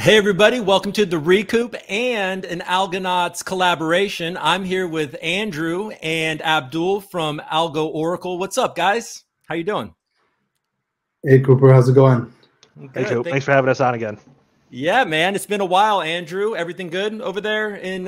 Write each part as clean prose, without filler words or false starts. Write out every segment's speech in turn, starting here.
Hey everybody, welcome to the ReCoop and an Algonauts collaboration. I'm here with Andrew and Abdul from Algo Oracle. What's up, guys? How you doing? Hey Cooper, how's it going? Good. Hey Coop, thanks for having us on again. Yeah, man, it's been a while, Andrew. Everything good over there in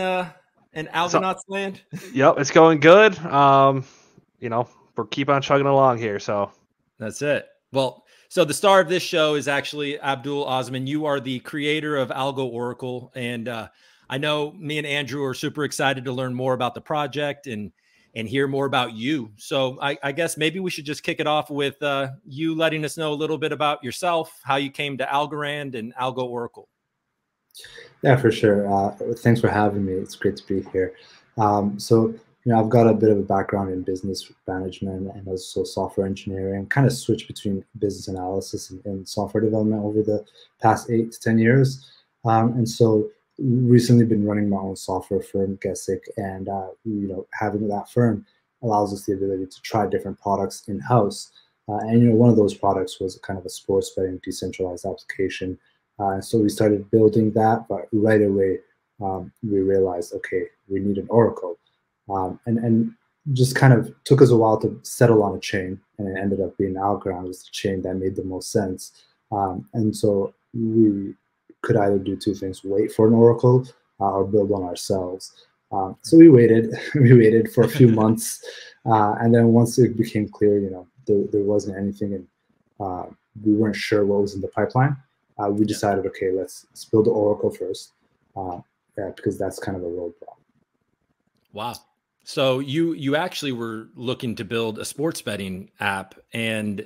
Algonauts land? Yep, it's going good. You know, we're keep on chugging along here, so That's it. Well, so the star of this show is actually Abdul Osman. You are the creator of Algo Oracle, and I know me and Andrew are super excited to learn more about the project and hear more about you. So I guess maybe we should just kick it off with you letting us know a little bit about yourself, how you came to Algorand and Algo Oracle. Yeah, for sure. Thanks for having me. It's great to be here. I've got a bit of a background in business management and also software engineering, kind of switched between business analysis and software development over the past 8 to 10 years. And so recently been running my own software firm, Gesic, and having that firm allows us the ability to try different products in-house. One of those products was kind of a sports betting decentralized application. So we started building that, but right away we realized, okay, we need an Oracle. And just kind of took us a while to settle on a chain, and it ended up being Algorand was the chain that made the most sense. And so we could either do two things: wait for an Oracle or build one ourselves. So we waited. We waited for a few months, and then once it became clear, there wasn't anything, and we weren't sure what was in the pipeline. We decided, okay, let's build the Oracle first, because that's kind of a roadblock. Wow. So you actually were looking to build a sports betting app, and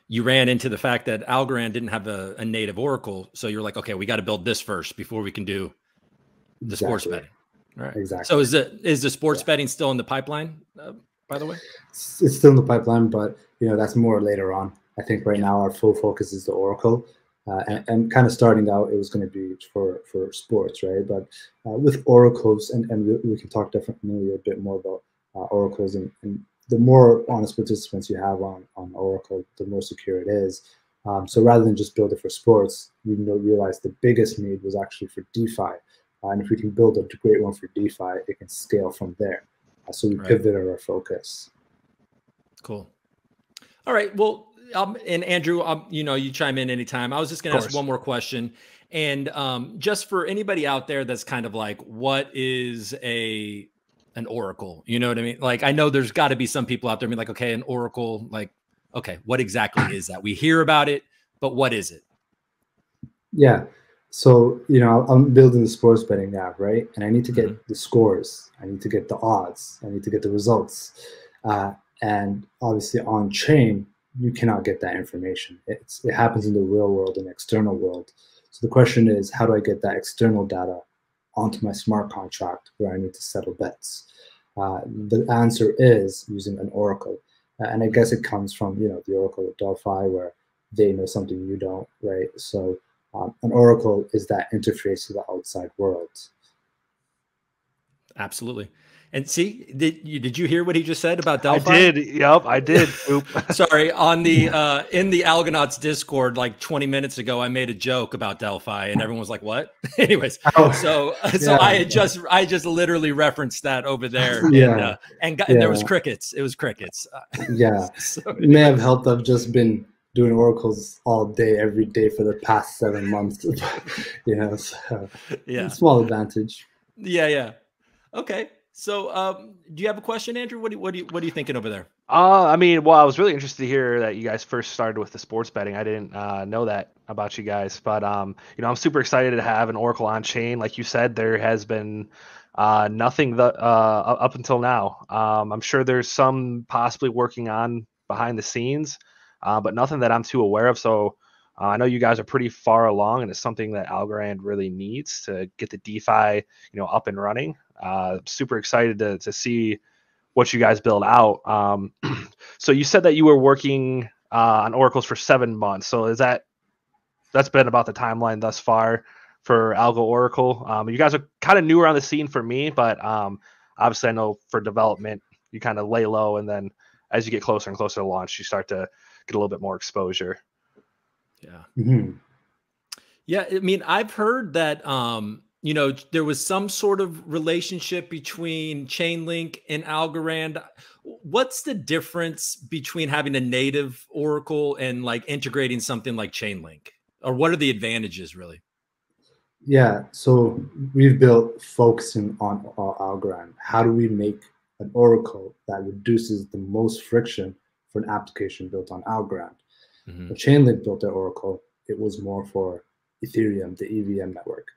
you ran into the fact that Algorand didn't have a native Oracle. So you're like, okay, we got to build this first before we can do the sports betting. All right. Exactly. So is the sports betting still in the pipeline, by the way? It's still in the pipeline, but that's more later on. I think right now our full focus is the Oracle. And kind of starting out, it was going to be for sports, right? But with oracles, and we can talk definitely a bit more about oracles, and the more honest participants you have on Oracle, the more secure it is. So rather than just build it for sports, we realized the biggest need was actually for DeFi. And if we can build a great one for DeFi, it can scale from there. So we pivoted our focus. Cool. All right. Well, and Andrew, you chime in anytime. I was just going to ask one more question. And just for anybody out there that's kind of like, what is an Oracle? You know what I mean? Like, I know there's got to be some people out there being like, okay, an Oracle, like, okay, what exactly is that? We hear about it, but what is it? Yeah. So, I'm building the sports betting app, right? And I need to get the scores. I need to get the odds. I need to get the results. And obviously on chain, you cannot get that information. It happens in the real world and external world. So the question is, how do I get that external data onto my smart contract where I need to settle bets? The answer is using an Oracle. And I guess it comes from, the Oracle at Delphi, where they know something you don't, right? So an Oracle is that interface to the outside world. Absolutely. And see, did you hear what he just said about Delphi? I did. Yep, I did. Sorry, on the in the Algonauts Discord, like 20 minutes ago, I made a joke about Delphi, and everyone was like, "What?" Anyways, so I just literally referenced that over there, and there was crickets. It was crickets. It may have helped. I've just been doing oracles all day, every day for the past 7 months. So small advantage. Yeah. Okay. So, do you have a question, Andrew? What are you thinking over there? I was really interested to hear that you guys first started with the sports betting. I didn't know that about you guys, but I'm super excited to have an Oracle on chain. Like you said, there has been nothing up until now. I'm sure there's some possibly working on behind the scenes, but nothing that I'm too aware of. So I know you guys are pretty far along, and it's something that Algorand really needs to get the DeFi, up and running. Super excited to see what you guys build out. So you said that you were working on oracles for 7 months. So that's been about the timeline thus far for Algo Oracle. You guys are kind of newer on the scene for me, but obviously I know for development you kind of lay low, and then as you get closer and closer to launch, you start to get a little bit more exposure. Yeah. Yeah, I mean, I've heard that you know, there was some sort of relationship between Chainlink and Algorand. What's the difference between having a native Oracle and like integrating something like Chainlink? Or what are the advantages really? Yeah, so we've built focusing on Algorand. How do we make an Oracle that reduces the most friction for an application built on Algorand? When Chainlink built their Oracle, it was more for Ethereum, the EVM network.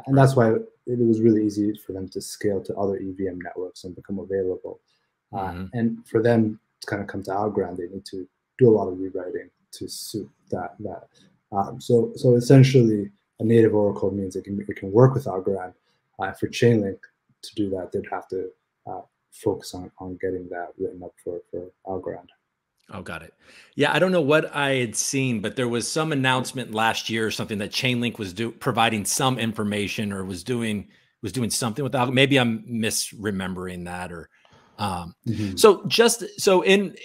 And that's why it was really easy for them to scale to other EVM networks and become available. And for them to kind of come to Algorand, they need to do a lot of rewriting to suit that. So essentially, a native Oracle means it can work with Algorand. For Chainlink to do that, they'd have to focus on getting that written up for Algorand. Oh, got it. Yeah, I don't know what I had seen, but there was some announcement last year or something that Chainlink was providing some information or was doing something with Algo. Maybe I'm misremembering that, or so just so in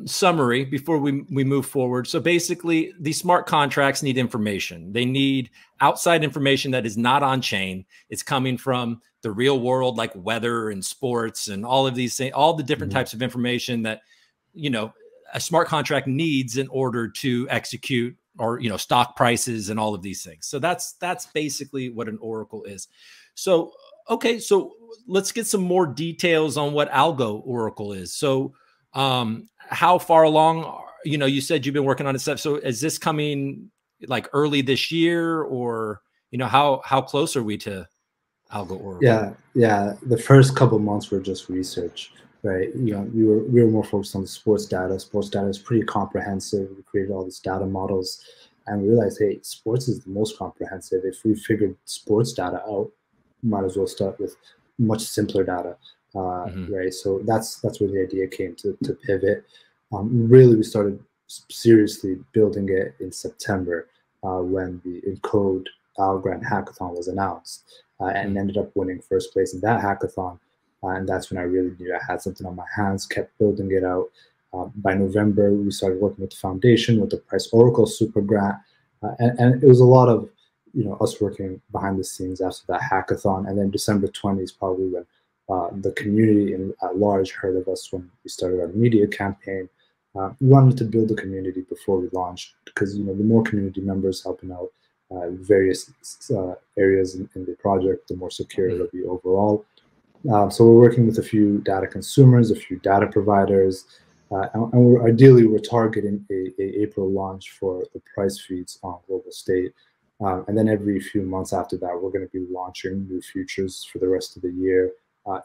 summary, before we move forward. So basically, these smart contracts need information. They need outside information that is not on chain. It's coming from the real world, like weather and sports and all of these things, all the different types of information that, you know, a smart contract needs in order to execute, or, you know, stock prices and all of these things. So that's basically what an Oracle is. So, okay. So let's get some more details on what Algo Oracle is. So, how far along, you know, you said you've been working on this stuff. So is this coming like early this year, or, you know, how close are we to Algo Oracle? Yeah. The first couple of months were just research. Right, you know, we were more focused on the sports data. Sports data is pretty comprehensive. We created all these data models, and we realized, hey, sports is the most comprehensive. If we figured sports data out, might as well start with much simpler data, right? So that's where the idea came to pivot. Really, we started seriously building it in September when the Encode Algorand hackathon was announced, and ended up winning first place in that hackathon. And that's when I really knew I had something on my hands, kept building it out. By November, we started working with the foundation, with the Price Oracle Super Grant. And it was a lot of, you know, us working behind the scenes after that hackathon. And then December 20 is probably when the community at large heard of us, when we started our media campaign. We wanted to build a community before we launched, because, you know, the more community members helping out various areas in the project, the more secure it'll be overall. So we're working with a few data consumers, a few data providers, and ideally we're targeting a April launch for the price feeds on global state. And then every few months after that, we're going to be launching new futures for the rest of the year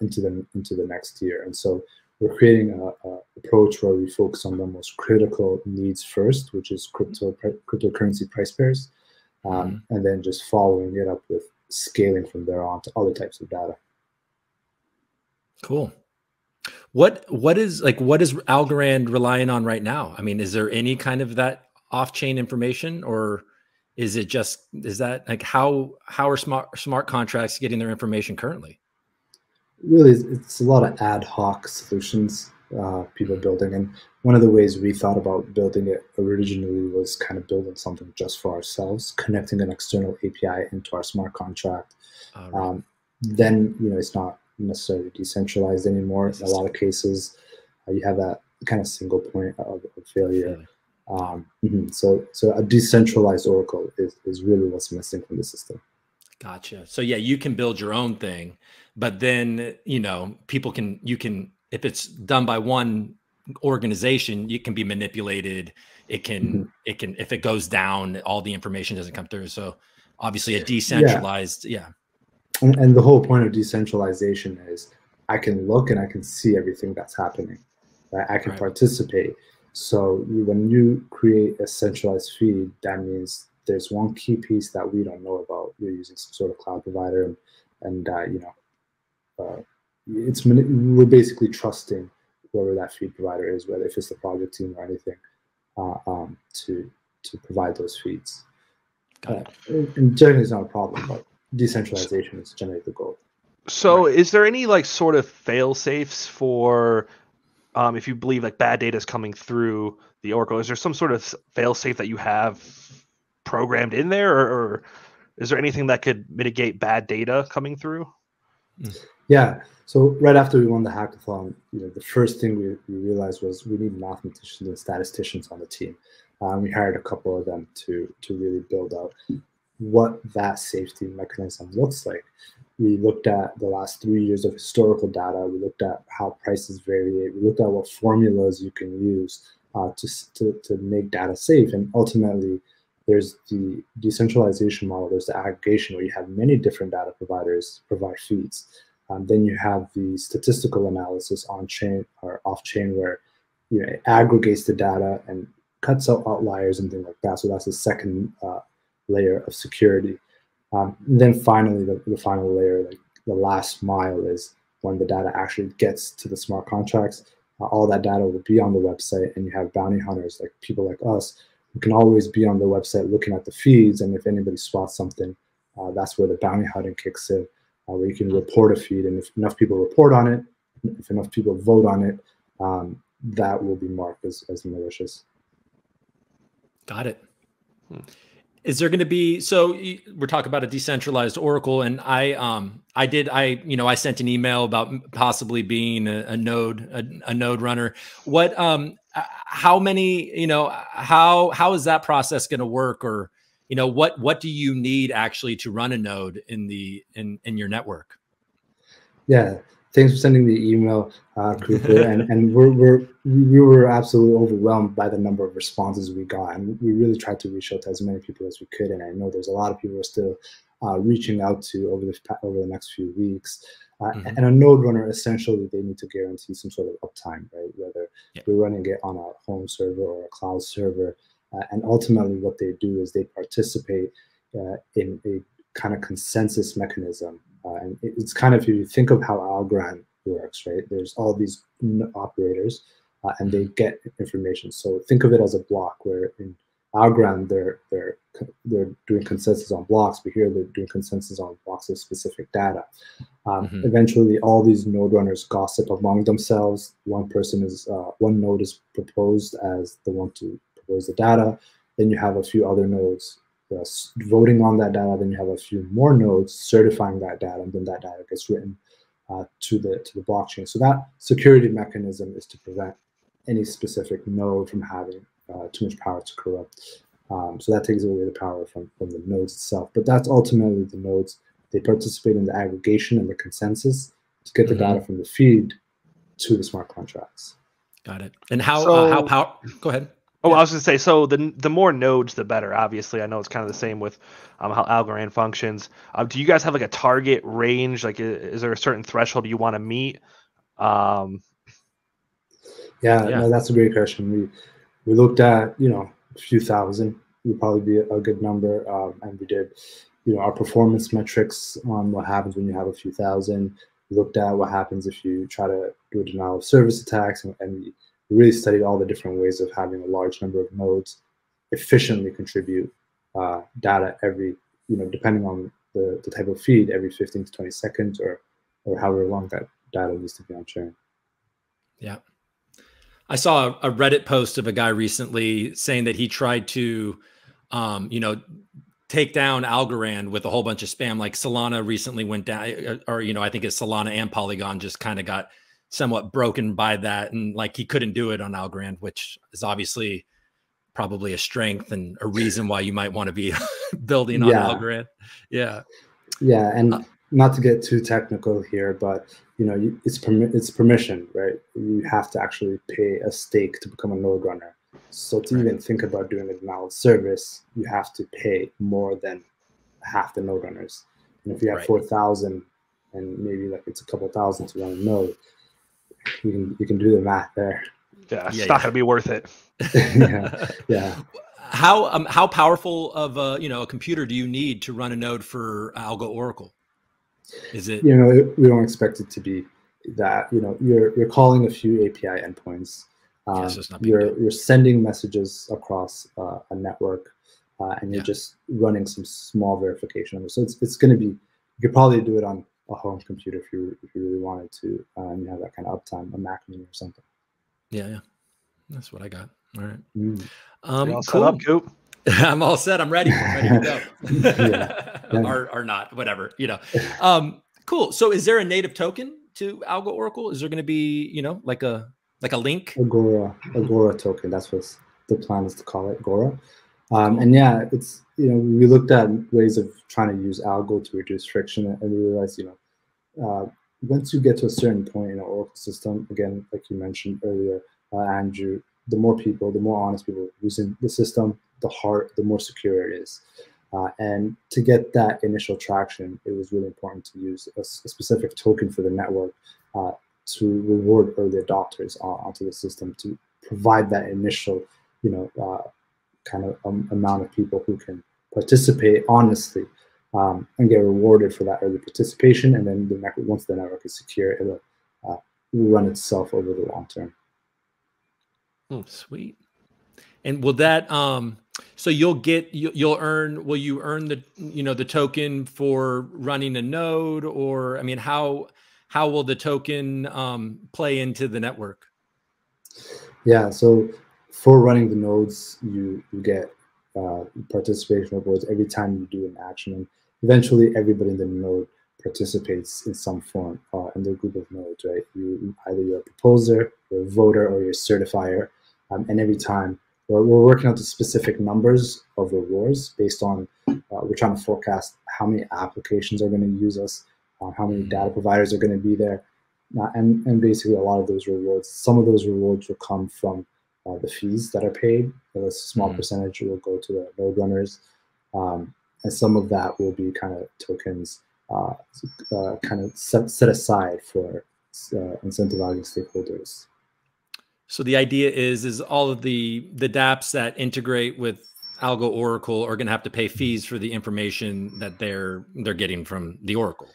into the next year. And so we're creating an approach where we focus on the most critical needs first, which is cryptocurrency price pairs, and then just following it up with scaling from there on to other types of data. Cool. What is Algorand relying on right now? I mean, is there any kind of that off-chain information, or is that like how are smart contracts getting their information currently? Really, it's a lot of ad hoc solutions people building. And one of the ways we thought about building it originally was kind of building something just for ourselves, connecting an external API into our smart contract. Then, you know, it's not necessarily decentralized anymore. In a lot of cases, you have that kind of single point of failure. So a decentralized Oracle is really what's missing from the system. Gotcha. So yeah, you can build your own thing, but then, you know, you can, if it's done by one organization, it can be manipulated. It can, if it goes down, all the information doesn't come through. So obviously a decentralized, And the whole point of decentralization is I can look and I can see everything that's happening. Right? I can participate. So when you create a centralized feed, that means there's one key piece that we don't know about. You're using some sort of cloud provider, and you know, we're basically trusting whoever that feed provider is, whether if it's the project team or anything, to provide those feeds. And generally, it's not a problem, but decentralization is generally the goal. So is there any like sort of fail safes for if you believe like bad data is coming through the Oracle? Is there some sort of fail safe that you have programmed in there, or is there anything that could mitigate bad data coming through? Yeah. So right after we won the hackathon, the first thing we realized was we need mathematicians and statisticians on the team. We hired a couple of them to really build out what that safety mechanism looks like. We looked at the last 3 years of historical data. We looked at how prices vary. We looked at what formulas you can use to make data safe. And ultimately, there's the decentralization model. There's the aggregation where you have many different data providers provide feeds. Then you have the statistical analysis on-chain or off-chain where it aggregates the data and cuts out outliers and things like that. So that's the second layer of security. Then finally, the final layer, like the last mile, is when the data actually gets to the smart contracts. All that data will be on the website, and you have bounty hunters, like people like us, who can always be on the website looking at the feeds. And if anybody spots something, that's where the bounty hunting kicks in, where you can report a feed. And if enough people report on it, if enough people vote on it, that will be marked as malicious. Got it. Is there going to be, so we're talking about a decentralized Oracle, and I sent an email about possibly being a node runner. What, how many, how is that process going to work? Or, what do you need actually to run a node in your network? Yeah. Thanks for sending the email, Cooper. and we were absolutely overwhelmed by the number of responses we got, and we really tried to reach out to as many people as we could. And I know there's a lot of people we're still reaching out to over the next few weeks. And a node runner, essentially, they need to guarantee some sort of uptime, right? Whether we're running it on a home server or a cloud server. And ultimately, what they do is they participate in a kind of consensus mechanism. And it's kind of, if you think of how Algorand works, right? There's all these operators, and they get information. So think of it as a block, where in Algorand they're doing consensus on blocks, but here they're doing consensus on blocks of specific data. Eventually, all these node runners gossip among themselves. One node is proposed as the one to propose the data. Then you have a few other nodes voting on that data. Then you have a few more nodes certifying that data, and then that data gets written to the blockchain. So that security mechanism is to prevent any specific node from having too much power to corrupt. So that takes away the power from the nodes itself. But that's ultimately the nodes. They participate in the aggregation and the consensus to get the data from the feed to the smart contracts. Got it. And how go ahead. Oh, I was going to say, so the more nodes, the better. Obviously, I know it's kind of the same with how Algorand functions. Do you guys have like a target range? Like, is there a certain threshold you want to meet? No, that's a great question. We looked at, a few thousand would probably be a good number. And we did, our performance metrics on what happens when you have a few thousand. We looked at what happens if you try to do a denial of service attacks, and we really studied all the different ways of having a large number of nodes efficiently contribute data every, depending on the type of feed, every 15 to 20 seconds or however long that data needs to be on chain. Yeah. I saw a Reddit post of a guy recently saying that he tried to, take down Algorand with a whole bunch of spam. Like Solana recently went down, or, I think it's Solana and Polygon just kind of got somewhat broken by that, and like he couldn't do it on Algorand, which is obviously probably a strength and a reason why you might want to be building on Algorand. And not to get too technical here, but it's permission, right? You have to actually pay a stake to become a node runner. So to even think about doing a denial of service, you have to pay more than half the node runners. And if you have 4,000 and maybe like it's a couple thousand to run a node, you can do the math there. Yeah, it's not going to be worth it. Yeah. How powerful of a computer do you need to run a node for Algo Oracle? Is it? We don't expect it to be that. You're calling a few API endpoints. You're sending messages across a network, and you're just running some small verification. So it's going to be. You could probably do it on a home computer if you really wanted to, and you have that kind of uptime, a Mac Mini or something. Yeah, that's what I got. All right. All set up, Coop. I'm all set. I'm ready. I'm ready to go. Yeah. Or not, whatever, you know. Cool. So is there a native token to Algo Oracle? Is there going to be, you know, like a link? Agora token. That's what the plan is to call it, Agora. And yeah, it's, you know, we looked at ways of trying to use Algo to reduce friction, and we realized, you know, once you get to a certain point in an Oracle system, again, like you mentioned earlier, Andrew, the more people, the more honest people using the system, the more secure it is. And to get that initial traction, it was really important to use a specific token for the network to reward early adopters onto the system, to provide that initial, you know, kind of amount of people who can participate honestly and get rewarded for that early participation. And then once the network is secure, it'll run itself over the long term. Oh, sweet. And will that so will you earn the, you know, the token for running a node, or I mean, how will the token play into the network? Yeah, so for running the nodes, you get participation rewards every time you do an action, and eventually everybody in the node participates in some form in the group of nodes, right? Either you're a proposer, you're a voter, or you're a certifier, and every time we're working out the specific numbers of rewards based on we're trying to forecast how many applications are going to use us, how many data providers are going to be there, and basically a lot of those rewards. Some of those rewards will come from the fees that are paid. A small percentage will go to the node runners, and some of that will be kind of tokens kind of set aside for incentivizing stakeholders. So the idea is all of the dApps that integrate with Algo Oracle are going to have to pay fees for the information that they're getting from the Oracle.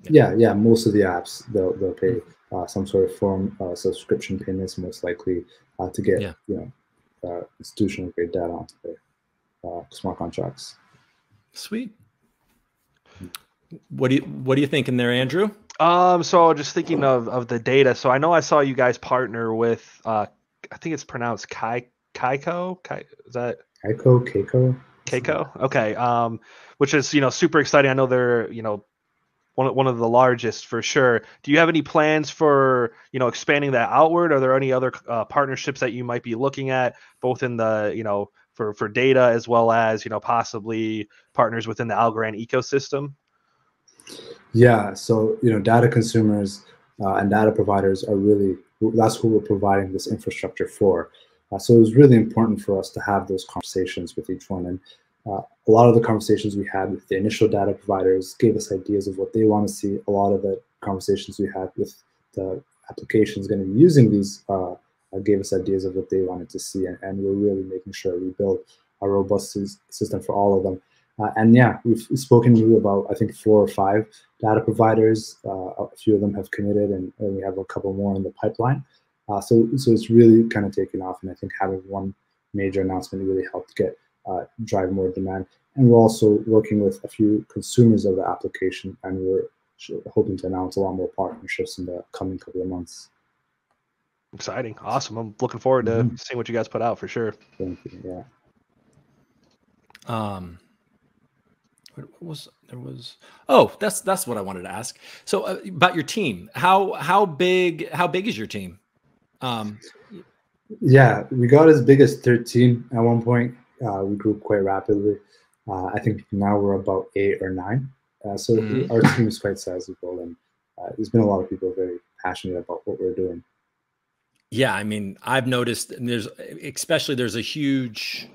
Yeah. Most of the apps they'll pay some sort of form subscription payments, most likely to get you know institutional grade data onto their smart contracts. Sweet. What are you thinking there, Andrew? So just thinking of the data. So I know I saw you guys partner with I think it's pronounced Keiko. Is that Keiko? Okay. Which is, you know, super exciting. I know they're, you know, one of the largest for sure. Do you have any plans for, you know, expanding that outward? Are there any other partnerships that you might be looking at, both in the, you know, for data as well as, you know, possibly partners within the Algorand ecosystem? Yeah, so, you know, data consumers and data providers are really, that's who we're providing this infrastructure for. So it was really important for us to have those conversations with each one. And a lot of the conversations we had with the initial data providers gave us ideas of what they want to see. A lot of the conversations we had with the applications going to be using these gave us ideas of what they wanted to see. And we're really making sure we build a robust system for all of them. And yeah, we've spoken to you about, I think, 4 or 5 data providers. A few of them have committed, and we have a couple more in the pipeline. So it's really kind of taken off, and I think having one major announcement really helped drive more demand. And we're also working with a few consumers of the application, and we're hoping to announce a lot more partnerships in the coming couple of months. Exciting. Awesome. I'm looking forward to seeing what you guys put out for sure. Thank you. Yeah. That's what I wanted to ask. So about your team, how big is your team? Yeah, we got as big as 13 at one point. We grew quite rapidly. I think now we're about 8 or 9. So our team is quite sizable, and there's been a lot of people very passionate about what we're doing. Yeah, I mean, I've noticed, and there's a huge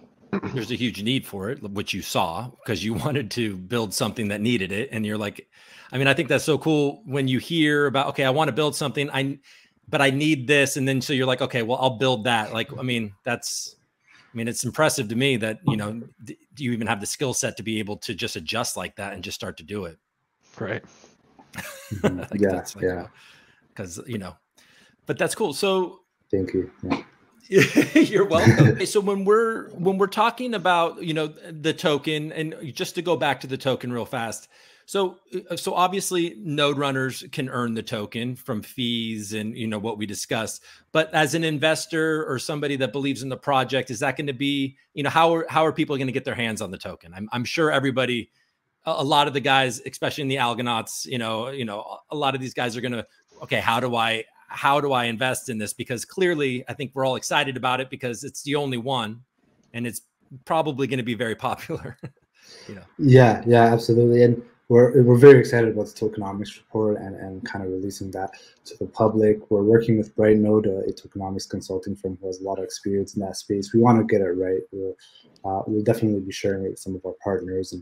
need for it, which you saw because you wanted to build something that needed it. And you're like, I mean, I think that's so cool when you hear about, okay, I want to build something, but I need this. And then, so you're like, okay, well, I'll build that. Like, I mean, it's impressive to me that, you know, do you even have the skill set to be able to just adjust like that and just start to do it? Right. Because, you know, but that's cool. So thank you. Yeah. You're welcome. So when we're talking about, you know, the token, and just to go back to the token real fast. So obviously node runners can earn the token from fees and, you know, what we discussed, but as an investor or somebody that believes in the project, is that going to be, you know, how are people going to get their hands on the token? I'm sure everybody, a lot of the guys, especially in the Algonauts, you know, a lot of these guys are going to, okay, how do I invest in this? Because clearly I think we're all excited about it because it's the only one and it's probably going to be very popular. You know? Yeah, absolutely. And we're very excited about the tokenomics report and kind of releasing that to the public. We're working with Brightnode, a tokenomics consulting firm who has a lot of experience in that space. We want to get it right. We'll definitely be sharing it with some of our partners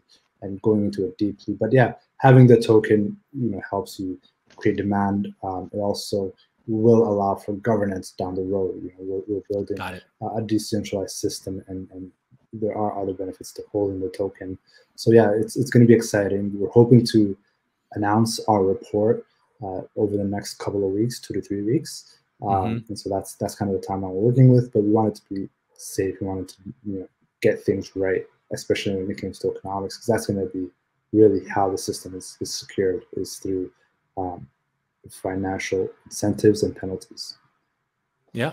and going into it deeply. But yeah, having the token, you know, helps you create demand. It also will allow for governance down the road. You know, we're building a decentralized system, and there are other benefits to holding the token. So yeah, it's going to be exciting. We're hoping to announce our report over the next couple of weeks, 2 to 3 weeks. And so that's kind of the timeline we're working with. But we want it to be safe. We wanted to, you know, get things right, especially when it comes to tokenomics, because that's going to be really how the system is secured, is through financial incentives and penalties. Yeah.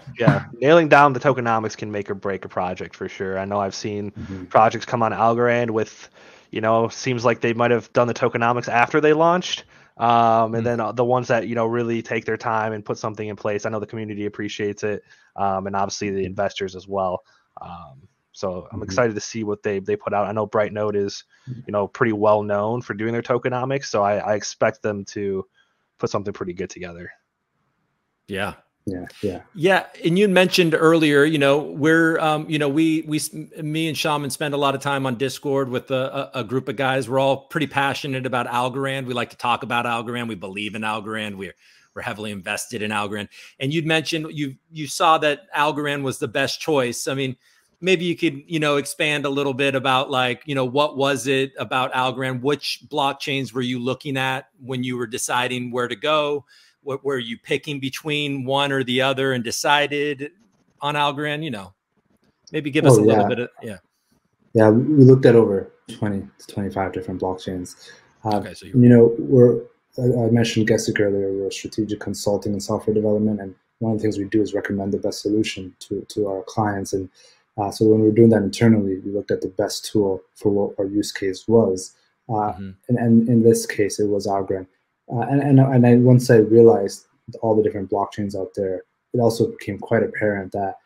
Nailing down the tokenomics can make or break a project for sure. I know I've seen projects come on Algorand with, you know, seems like they might have done the tokenomics after they launched. And then the ones that, you know, really take their time and put something in place. I know the community appreciates it. And obviously the investors as well. So I'm excited to see what they put out. I know Brightnode is, you know, pretty well known for doing their tokenomics. So I expect them to put something pretty good together. Yeah. Yeah. And you mentioned earlier, you know, we're, you know, me and Shaman spend a lot of time on Discord with a group of guys. We're all pretty passionate about Algorand. We like to talk about Algorand. We believe in Algorand. We're heavily invested in Algorand. And you'd mentioned you saw that Algorand was the best choice. I mean, maybe you could, you know, expand a little bit about, like, you know, what was it about Algorand? Which blockchains were you looking at when you were deciding where to go? What were you picking between one or the other and decided on Algorand? You know, maybe give us a little bit of, Yeah, we looked at over 20 to 25 different blockchains. Okay, so you know, I mentioned Gesic earlier, we're strategic consulting and software development. And one of the things we do is recommend the best solution to our clients. And so when we were doing that internally, we looked at the best tool for what our use case was. And in this case, it was Algorand. And once I realized all the different blockchains out there, it also became quite apparent that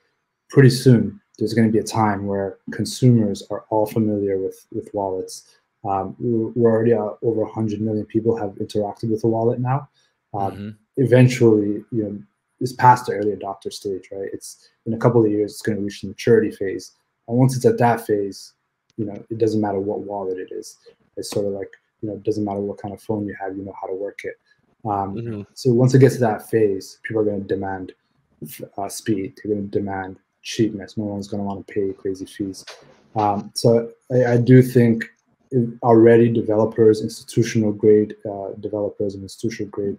pretty soon there's going to be a time where consumers are all familiar with wallets. We're already over 100 million people have interacted with a wallet now. Eventually, you know, it's past the early adopter stage, right? It's in a couple of years, it's going to reach the maturity phase. And once it's at that phase, you know, it doesn't matter what wallet it is. It's sort of like, you know, it doesn't matter what kind of phone you have, you know how to work it. So once it gets to that phase, people are going to demand speed. They're going to demand cheapness. No one's going to want to pay crazy fees. So I do think already developers, institutional grade developers and institutional grade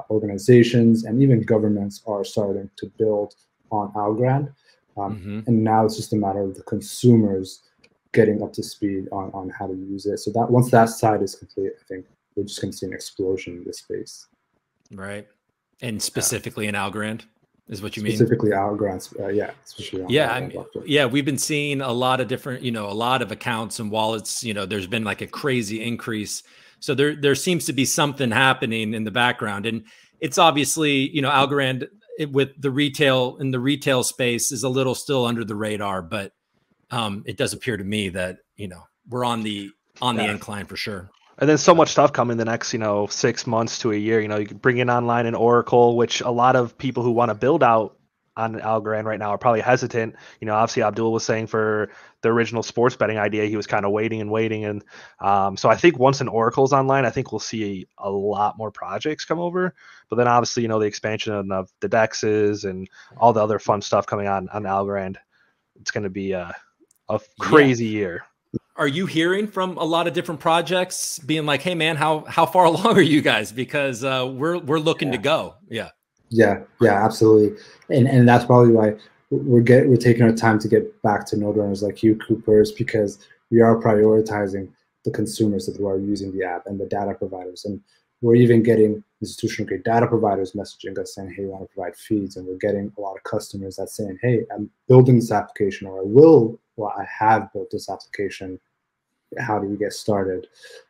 organizations and even governments are starting to build on Algorand. And now it's just a matter of the consumers getting up to speed on how to use it. So that once that side is complete, I think we're just going to see an explosion in this space. Right. And specifically in Algorand is what you mean? Specifically Algorand, especially on Algorand. We've been seeing a lot of different, you know, a lot of accounts and wallets, you know, there's been like a crazy increase. So there seems to be something happening in the background. And it's obviously, you know, Algorand with the retail space is a little still under the radar, but it does appear to me that, you know, we're on the incline for sure. And then so much stuff coming the next, you know, 6 months to a year. You know, you can bring in online an Oracle, which a lot of people who want to build out on Algorand right now are probably hesitant. You know, obviously Abdul was saying for the original sports betting idea, he was kind of waiting. And so I think once an Oracle's online, I think we'll see a lot more projects come over. But then obviously, you know, the expansion of the DEXs and all the other fun stuff coming on Algorand, it's going to be a crazy year. Are you hearing from a lot of different projects being like, hey man, how far along are you guys? Because we're looking to go. Yeah, absolutely. And that's probably why we're taking our time to get back to node runners like you, Coopers, because we are prioritizing the consumers that are using the app and the data providers. And we're even getting institutional grade data providers messaging us saying, hey, we want to provide feeds. And we're getting a lot of customers that saying, hey, I'm building this application, or I have built this application. How do we get started?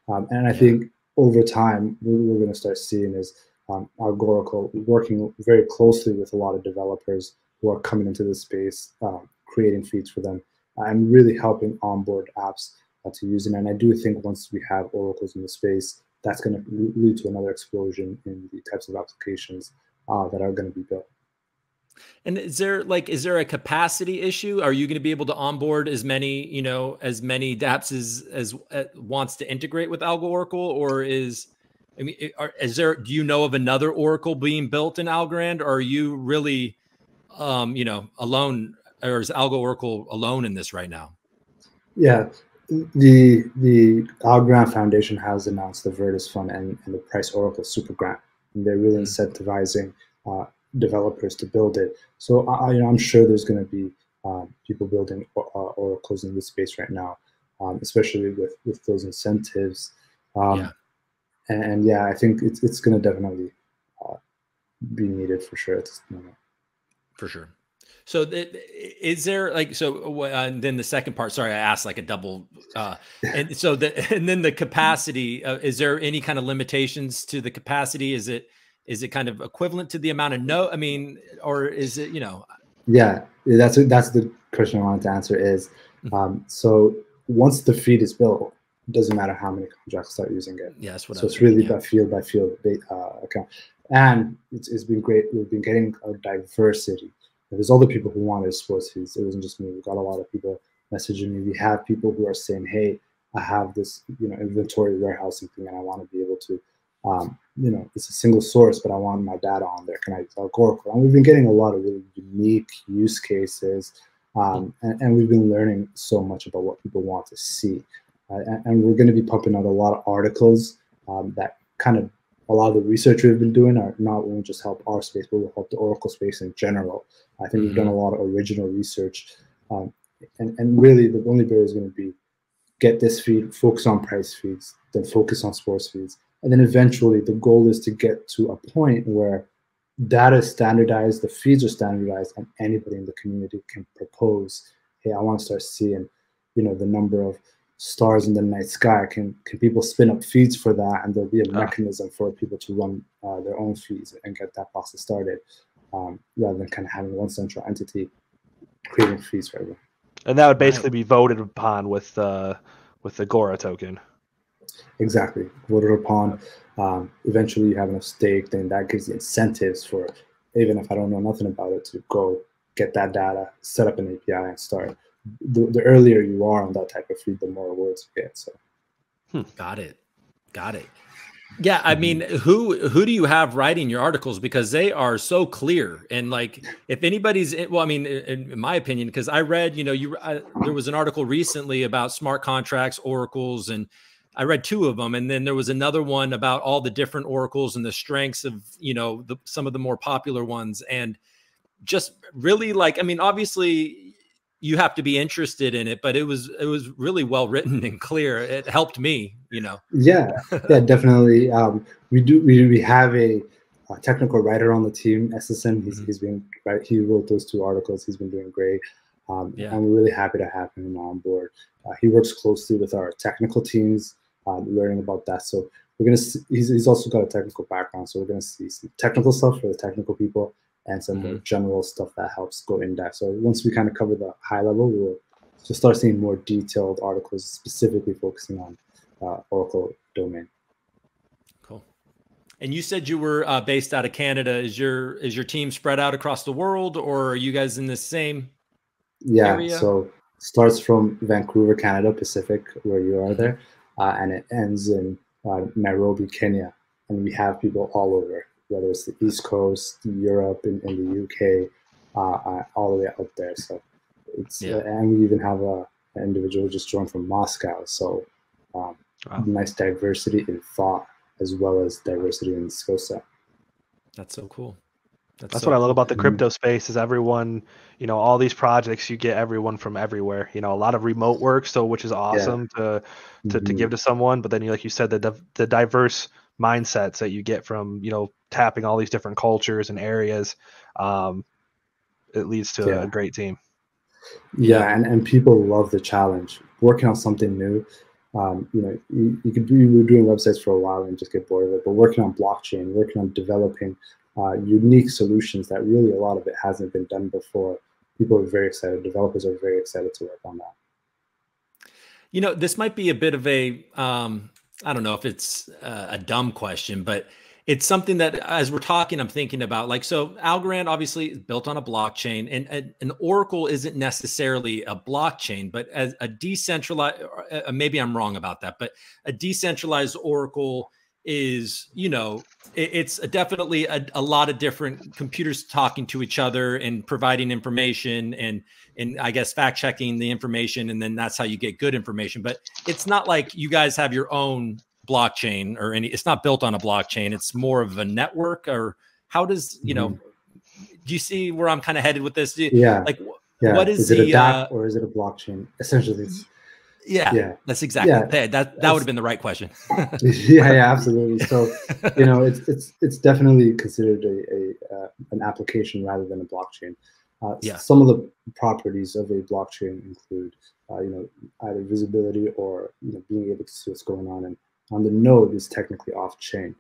And I think over time, what we're going to start seeing is Algorand working very closely with a lot of developers who are coming into this space, creating feeds for them, and really helping onboard apps to use it. And I do think once we have oracles in the space, that's going to lead to another explosion in the types of applications that are going to be built. And is there a capacity issue? Are you going to be able to onboard as many dApps as wants to integrate with Algo Oracle, or do you know of another Oracle being built in Algorand, or are you really, alone, or is Algo Oracle alone in this right now? Yeah, the Algorand Foundation has announced the Virtus Fund and the Price Oracle Super Grant, and they're really incentivizing developers to build it. So I'm sure there's going to be people building oracles in this space right now, especially with those incentives. And yeah, I think it's going to definitely be needed for sure at this moment. For sure. So is there and then the second part, sorry, I asked like a double, and then the capacity, is there any kind of limitations to the capacity? Is it kind of equivalent to the amount of or is it, Yeah, that's the question I wanted to answer is, so once the feed is built, it doesn't matter how many contracts start using it. Yeah, that's what so it's really by field account. And it's been great. We've been getting a diversity. There's other people who wanted sports feeds. It wasn't just me. We got a lot of people messaging me. We have people who are saying, hey, I have this, inventory warehousing thing, and I want to be able to, it's a single source, but I want my data on there. Can I use Algorand? And we've been getting a lot of really unique use cases, and we've been learning so much about what people want to see. And we're going to be pumping out a lot of articles that kind of, a lot of the research we've been doing are not only just help our space, but will help the Oracle space in general. I think we've done a lot of original research. And really the only barrier is going to be get this feed, focus on price feeds, then focus on sports feeds. And then eventually the goal is to get to a point where data is standardized, the feeds are standardized, and anybody in the community can propose, hey, I want to start seeing, the number of stars in the night sky. Can people spin up feeds for that? And there'll be a mechanism for people to run their own feeds and get that process started, rather than kind of having one central entity creating feeds for everyone. And that would basically be voted upon with the Agora token. Exactly, voted upon. Eventually, you have enough stake, then that gives the incentives for, even if I don't know nothing about it, to go get that data, set up an API, and start. The earlier you are on that type of feed, the more rewards you get. So, got it. Yeah, I mean, who do you have writing your articles, because they are so clear, and like if anybody's, in my opinion, because I read, there was an article recently about smart contracts, oracles, and I read 2 of them, and then there was another one about all the different oracles and the strengths of some of the more popular ones, and just really obviously you have to be interested in it, but it was really well written and clear. It helped me, Yeah, definitely. We have a technical writer on the team, SSM. He wrote those 2 articles. He's been doing great. And we're really happy to have him on board. He works closely with our technical teams, learning about that. So we're gonna see, he's also got a technical background, so we're gonna see some technical stuff for the technical people, and some more general stuff that helps go in depth. So once we kind of cover the high level, we'll just start seeing more detailed articles specifically focusing on Oracle domain. Cool. And you said you were based out of Canada. Is your team spread out across the world, or are you guys in the same area? So starts from Vancouver, Canada, Pacific, where you are there, and it ends in Nairobi, Kenya. And we have people all over, whether it's the East Coast, Europe, in the UK, all the way out there. So it's and we even have an individual just joined from Moscow. So nice diversity in thought as well as diversity in skill set. That's so cool. That's what I love about the crypto space is everyone, you know, all these projects, you get everyone from everywhere, you know, a lot of remote work. So, which is awesome to give to someone. But then like you said, the diverse mindsets that you get from, you know, tapping all these different cultures and areas, it leads to a great team. Yeah. And people love the challenge, working on something new. You know, you were doing websites for a while and just get bored of it, but working on blockchain, working on developing unique solutions that really a lot of it hasn't been done before. People are very excited. Developers are very excited to work on that. You know, this might be a bit of a, I don't know if it's a dumb question, but it's something that as we're talking, I'm thinking about, like, so Algorand obviously is built on a blockchain, and an Oracle isn't necessarily a blockchain, but as a decentralized, maybe I'm wrong about that, but a decentralized Oracle is, you know, it's definitely a lot of different computers talking to each other and providing information and I guess fact checking the information. And then that's how you get good information. But it's not like you guys have your own blockchain or it's not built on a blockchain. It's more of a network. Or how does, you know, do you see where I'm kind of headed with this? Like, what is it a DAO or is it a blockchain? Essentially, it's, yeah, that's exactly that would have been the right question. yeah, absolutely. So, you know, it's definitely considered an application rather than a blockchain. Some of the properties of a blockchain include, you know, either visibility or, you know, being able to see what's going on, and on the node is technically off chain.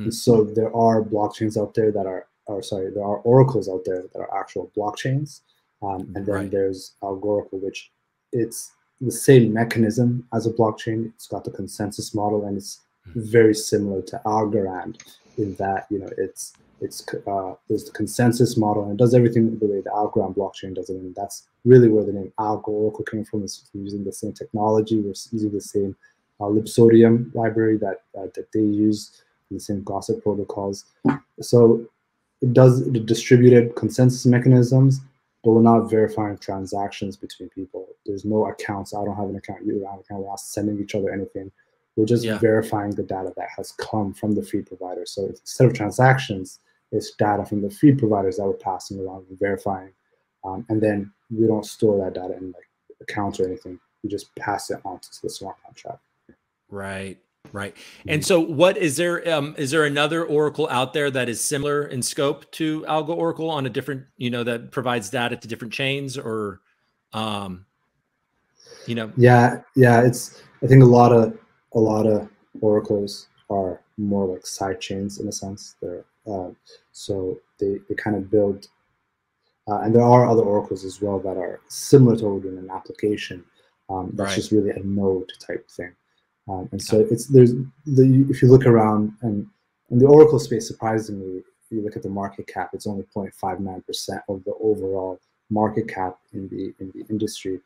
So there are blockchains out there that are, there are oracles out there that are actual blockchains, and then there's Algorand, which it's the same mechanism as a blockchain. It's got the consensus model, and it's very similar to Algorand in that, you know, there's the consensus model, and it does everything the way the Algorand blockchain does it. And that's really where the name Algo Oracle came from. It's using the same technology, we're using the same Libsodium library that they use, the same gossip protocols. So it does the distributed consensus mechanisms, but we're not verifying transactions between people. There's no accounts. I don't have an account. You don't have an account. We're not sending each other anything. We're just verifying the data that has come from the feed provider. So instead of transactions, it's data from the feed providers that we're passing around and verifying. And then we don't store that data in like accounts or anything. We just pass it on to the smart contract. Right. And so what is there another Oracle out there that is similar in scope to Algo Oracle on a different, you know, that provides data to different chains, or, you know? Yeah. I think a lot of oracles are more like side chains in a sense. They're so they kind of build, and there are other oracles as well that are similar to what we're doing an application. That's just really a node type thing. And so if you look around and in the Oracle space, surprisingly, if you look at the market cap, it's only 0.59% of the overall market cap in the industry.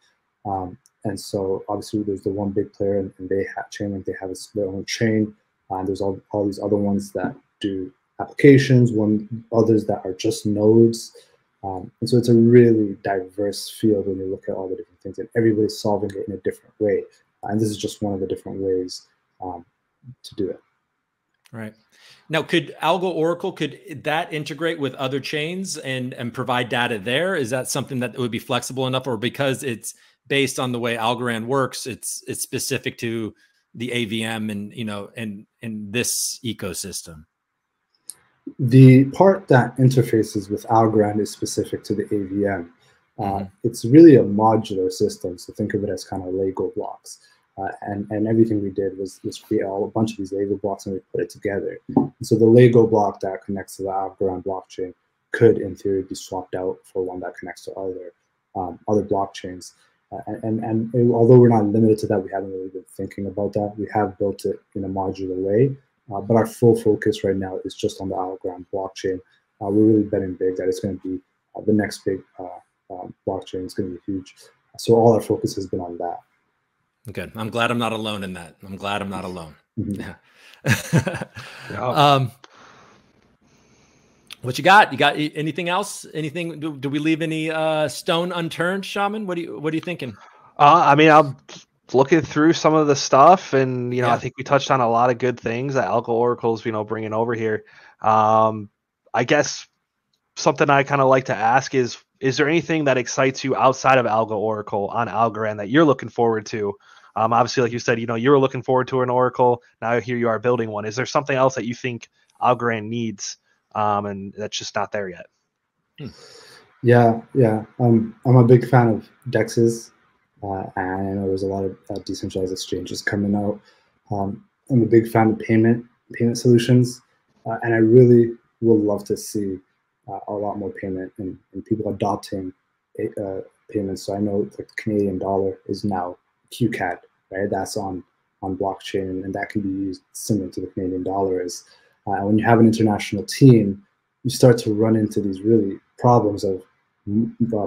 And so obviously there's the one big player, and they have Chainlink, they have their own chain. And there's all these other ones that do applications, others that are just nodes. And so it's a really diverse field when you look at all the different things, and everybody's solving it in a different way. And this is just one of the different ways to do it. Right. Now, could Algo Oracle, could that integrate with other chains and provide data there? Is that something that would be flexible enough, or because it's based on the way Algorand works, it's specific to the AVM and, you know, and this ecosystem? The part that interfaces with Algorand is specific to the AVM. It's really a modular system, so think of it as kind of Lego blocks. And everything we did was create a bunch of these Lego blocks, and we put it together. And so the Lego block that connects to the Algorand blockchain could, in theory, be swapped out for one that connects to other blockchains. And although we're not limited to that, we haven't really been thinking about that. We have built it in a modular way, but our full focus right now is just on the Algorand blockchain. We're really betting big that it's going to be the next big blockchain. It's going to be huge. So all our focus has been on that. Good. I'm glad I'm not alone in that. I'm glad I'm not alone. Yeah. What you got? You got anything else? Anything? Do we leave any stone unturned, Shaman? What are you thinking? I mean, I'm looking through some of the stuff, and you know, I think we touched on a lot of good things that Algo Oracle's, you know, bringing over here. I guess something I kind of like to ask is there anything that excites you outside of Algo Oracle on Algorand that you're looking forward to? Obviously, like you said, you know, you were looking forward to an Oracle. Now here you are building one. Is there something else that you think Algorand needs and that's just not there yet? Yeah. I'm a big fan of DEXs, and I know there's a lot of decentralized exchanges coming out. I'm a big fan of payment solutions, and I really would love to see a lot more payment and people adopting payments. So I know the Canadian dollar is now QCAD, right? That's on blockchain, and that can be used similar to the Canadian dollar is. When you have an international team, you start to run into these really problems of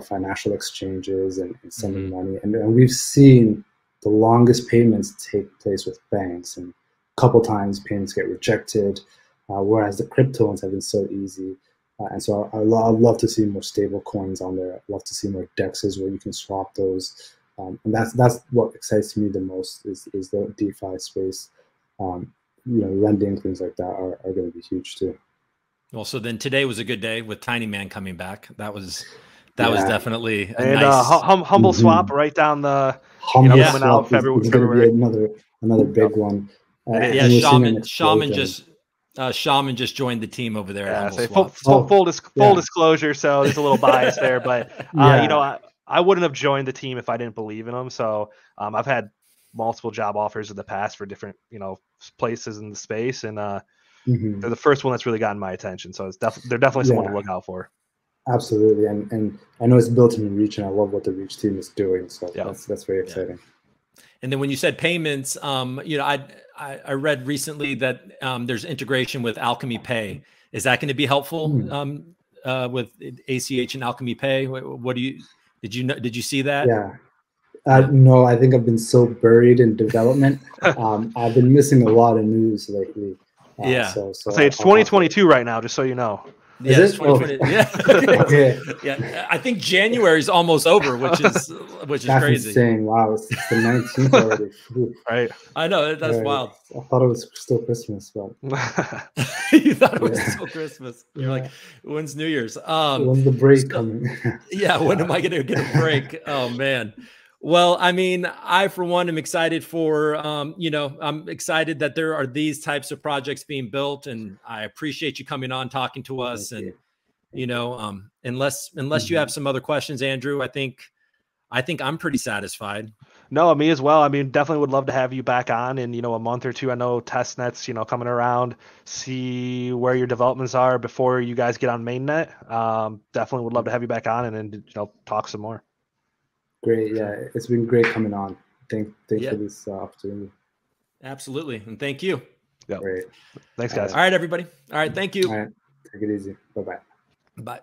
financial exchanges and sending money. And we've seen the longest payments take place with banks, and a couple times payments get rejected, whereas the crypto ones have been so easy. And so I'd love to see more stable coins on there. I'd love to see more DEXs where you can swap those. And that's what excites me the most is the DeFi space. You know, lending, things like that are going to be huge too. Well, so then today was a good day with Tiny Man coming back. That was definitely a and nice humble swap right down the humble swap out February. Another big one. Yeah, Shaman just joined the team over there. Yeah, full disclosure, so there's a little bias there, but you know, I wouldn't have joined the team if I didn't believe in them. So I've had multiple job offers in the past for different, you know, places in the space, and they're the first one that's really gotten my attention. So it's they're definitely someone to look out for. Absolutely, and I know it's built in Reach, and I love what the Reach team is doing. So that's very exciting. And then when you said payments, you know, I read recently that there's integration with Alchemy Pay. Is that going to be helpful with ACH and Alchemy Pay? What did you see that? Yeah. No, I think I've been so buried in development. I've been missing a lot of news lately. So it's 2022 right now, just so you know. Yeah, it's 2020. Yeah. Okay. Yeah, I think January's almost over, which is That's crazy. Insane. Wow, it's the 19th already. Right. I know that's wild. I thought it was still Christmas, but you thought it was still Christmas. You're like, when's New Year's? When's the break coming? Yeah, when am I going to get a break? Oh man. Well, I mean, I, for one, am excited for, you know, I'm excited that there are these types of projects being built, and I appreciate you coming on, talking to us. Thank you know, unless you have some other questions, Andrew, I think I'm pretty satisfied. No, me as well. I mean, definitely would love to have you back on in, you know, a month or two. I know testnet's, you know, coming around, see where your developments are before you guys get on mainnet. Definitely would love to have you back on and then, you know, talk some more. Great. Yeah, it's been great coming on. Thanks for this opportunity. Absolutely. And thank you. Yeah. Great. Thanks, guys. All right, everybody. All right. Thank you. All right. Take it easy. Bye-bye. Bye.